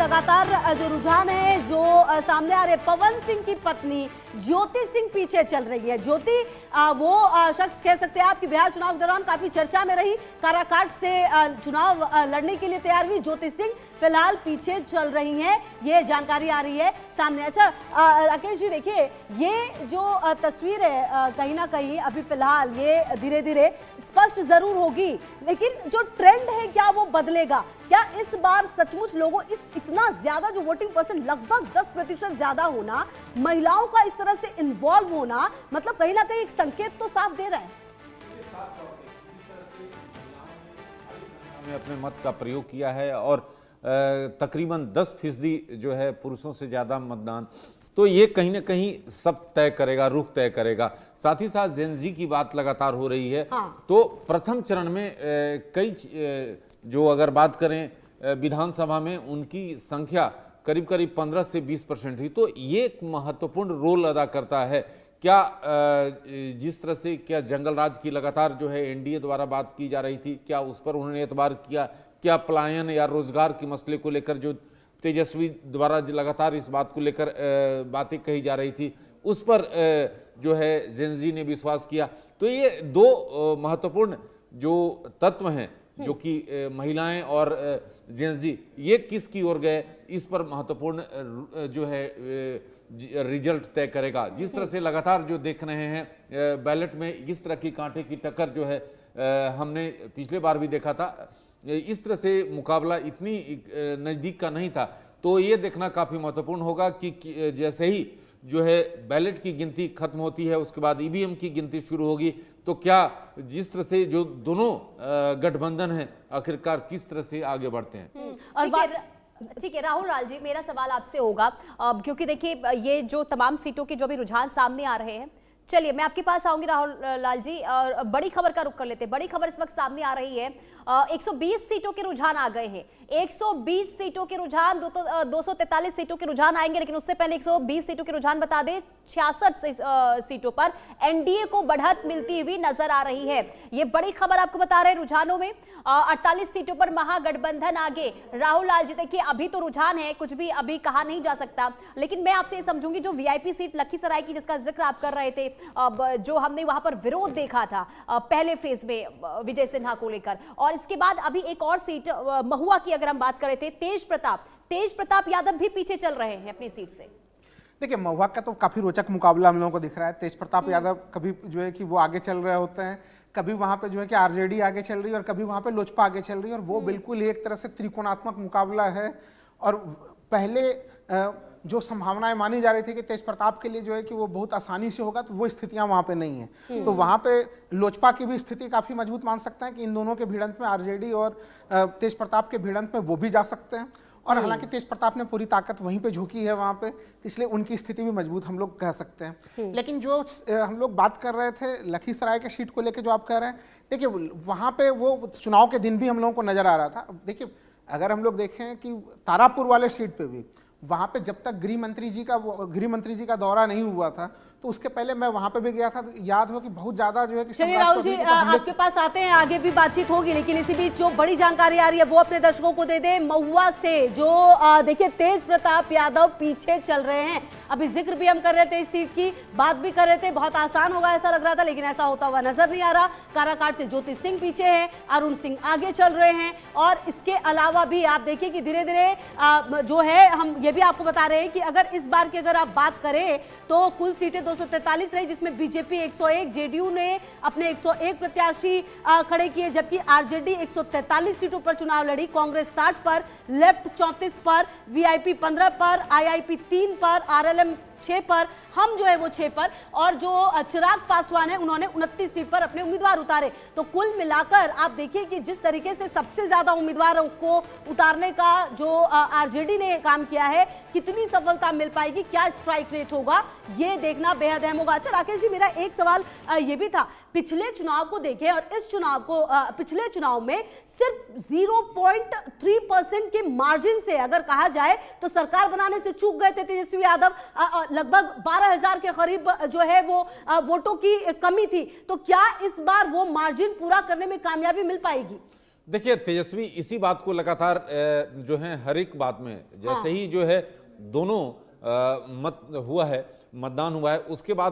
लगातार जो रुझान है जो सामने आ रहे, पवन सिंह की पत्नी ज्योति सिंह पीछे चल रही है। ज्योति वो शख्स कह सकते हैं आपकी बिहार चुनाव के दौरान काफी चर्चा में रही, काराकाट से चुनाव लड़ने के लिए तैयार हुई ज्योति सिंह फिलहाल पीछे चल रही हैं, ये जानकारी आ रही है सामने। अच्छा राकेश जी, देखिए ये जो तस्वीर है कहीं ना कहीं अभी फिलहाल ये धीरे धीरे स्पष्ट जरूर होगी, लेकिन जो ट्रेंड है क्या वो बदलेगा? क्या इस बार सचमुच लोगों इतना ज्यादा जो वोटिंग परसेंट लगभग 10% ज्यादा होना, महिलाओं का इस तरह से इन्वॉल्व होना, मतलब कहीं ना कहीं एक संकेत तो साफ दे रहा है। अपने मत का प्रयोग किया है और तकरीबन 10% जो है पुरुषों से ज्यादा मतदान, तो ये कहीं ना कहीं सब तय करेगा, रुख तय करेगा। साथ ही साथ जेन जी की बात लगातार हो रही है। हाँ। तो प्रथम चरण में कई जो अगर बात करें विधानसभा में उनकी संख्या करीब करीब 15 से 20% थी, तो ये एक महत्वपूर्ण रोल अदा करता है। क्या जिस तरह से क्या जंगल राज की लगातार जो है एनडीए द्वारा बात की जा रही थी, क्या उस पर उन्होंने एतबार किया? क्या पलायन या रोजगार के मसले को लेकर जो तेजस्वी द्वारा लगातार इस बात को लेकर बातें कही जा रही थी, उस पर जो है जेन जी ने विश्वास किया? तो ये दो महत्वपूर्ण जो तत्व हैं जो कि महिलाएं और जेन जी, ये किस की ओर गए, इस पर महत्वपूर्ण जो है रिजल्ट तय करेगा। जिस तरह से लगातार जो देख रहे हैं बैलेट में इस तरह की कांटे की टक्कर जो है हमने पिछले बार भी देखा था, इस तरह से मुकाबला इतनी नज़दीक का नहीं था। तो ये देखना काफ़ी महत्वपूर्ण होगा कि जैसे ही जो है बैलेट की गिनती खत्म होती है उसके बाद ईवीएम की गिनती शुरू होगी, तो क्या जिस तरह से जो दोनों गठबंधन है आखिरकार किस तरह से आगे बढ़ते हैं। और ठीक है राहुल लाल जी, मेरा सवाल आपसे होगा क्योंकि देखिए ये जो तमाम सीटों के जो भी रुझान सामने आ रहे हैं, चलिए मैं आपके पास आऊंगी राहुल लाल जी, और बड़ी खबर का रुख कर लेते हैं। बड़ी खबर इस वक्त सामने आ रही है, 120 सीटों के रुझान आ गए हैं। 120 सीटों के रुझान, 243 सीटों के रुझान आएंगे, लेकिन उससे पहले 120 सीटों के रुझान बता दें, 66 सीटों पर एनडीए को बढ़त मिलती हुई नजर आ रही है। ये बड़ी खबर आपको बता रहे हैं रुझानों में। 48 सीटों पर महागठबंधन आगे। राहुल लाल जी देखिए अभी तो रुझान है, कुछ भी अभी कहा नहीं जा सकता, लेकिन मैं आपसे ये समझूंगी जो वीआईपी सीट लखीसराय की जिसका जिक्र आप कर रहे थे, जो हमने वहां पर विरोध देखा था पहले फेज में विजय सिन्हा को लेकर, और इसके बाद अभी एक और सीट महुआ की अगर हम बात कर रहे थे, तेज प्रताप यादव भी पीछे चल रहे हैं अपनी सीट से। देखिए महुआ का तो काफी रोचक मुकाबला हम लोगों को दिख रहा है। तेज प्रताप यादव कभी जो है कि वो आगे चल रहे होते हैं, कभी वहां पे जो है कि आरजेडी आगे चल रही है और कभी वहां पे लोजपा आगे चल रही है, और वो बिल्कुल एक तरह से त्रिकोणात्मक मुकाबला है। और पहले जो संभावनाएं मानी जा रही थी कि तेज प्रताप के लिए जो है कि वो बहुत आसानी से होगा, तो वो स्थितियां वहां पे नहीं है। तो वहां पे लोजपा की भी स्थिति काफी मजबूत मान सकते हैं कि इन दोनों के भिड़ंत में आरजेडी और तेज प्रताप के भिड़ंत में वो भी जा सकते हैं। और हालांकि तेज प्रताप ने पूरी ताकत वहीं पे झोंकी है वहां पे, इसलिए उनकी स्थिति भी मजबूत हम लोग कह सकते हैं। लेकिन जो हम लोग बात कर रहे थे लखीसराय के सीट को लेकर जो आप कह रहे हैं, देखिए वहां पे वो चुनाव के दिन भी हम लोगों को नजर आ रहा था। देखिए अगर हम लोग देखें कि तारापुर वाले सीट पे भी वहां पे जब तक गृह मंत्री जी का दौरा नहीं हुआ था, तो उसके पहले मैं वहां पे भी गया था। याद हो कि बहुत ज्यादा जो है कि चलिए राहुल जी आपके पास आते हैं, आगे भी बातचीत होगी, लेकिन इसी बीच जो बड़ी जानकारी आ रही है वो अपने दर्शकों को दे दे। महुआ से जो देखिए तेज प्रताप यादव पीछे चल रहे हैं, अभी जिक्र भी हम कर रहे थे इस सीट की, बात भी कर रहे थे, बहुत आसान होगा ऐसा लग रहा था, लेकिन ऐसा होता हुआ नजर नहीं आ रहा। काराकाट से ज्योति सिंह पीछे है, अरुण सिंह आगे चल रहे हैं, और इसके अलावा भी आप देखिए कि धीरे धीरे जो है हम ये भी आपको बता रहे हैं कि अगर इस बार की अगर आप बात करें तो कुल सीटें 243 रही, जिसमें बीजेपी 101, जेडीयू ने अपने 101 प्रत्याशी खड़े किए, जबकि आरजेडी 143 सीटों पर चुनाव लड़ी, कांग्रेस 60 पर, लेफ्ट 34 पर, वीआईपी 15 पर, आईआईपी 3 पर, आरएलएम 6 पर, हम जो है वो 6 पर, और जो चिराग पासवान है उन्होंने 29 सीट पर अपने उम्मीदवार उतारे। तो कुल मिलाकर आप देखिए कि जिस तरीके से सबसे ज्यादा उम्मीदवारों को उतारने का जो आरजेडी ने काम किया है, कितनी सफलता मिल पाएगी, क्या स्ट्राइक रेट होगा, ये देखना बेहद अहम होगा। अच्छा राकेश जी, मेरा एक सवाल ये भी था, पिछले चुनाव को देखें और इस चुनाव को, पिछले चुनाव में सिर्फ 0.3% के मार्जिन से अगर कहा जाए तो सरकार बनाने से चूक गए थे तेजस्वी यादव, लगभग 12,000 के करीब जो है वो वोटों की कमी थी। तो क्या इस बार वो मार्जिन पूरा करने में कामयाबी मिल पाएगी? देखिए तेजस्वी इसी बात को लगातार जो है हर एक बात में जैसे ही जो है दोनों मतदान हुआ है उसके बाद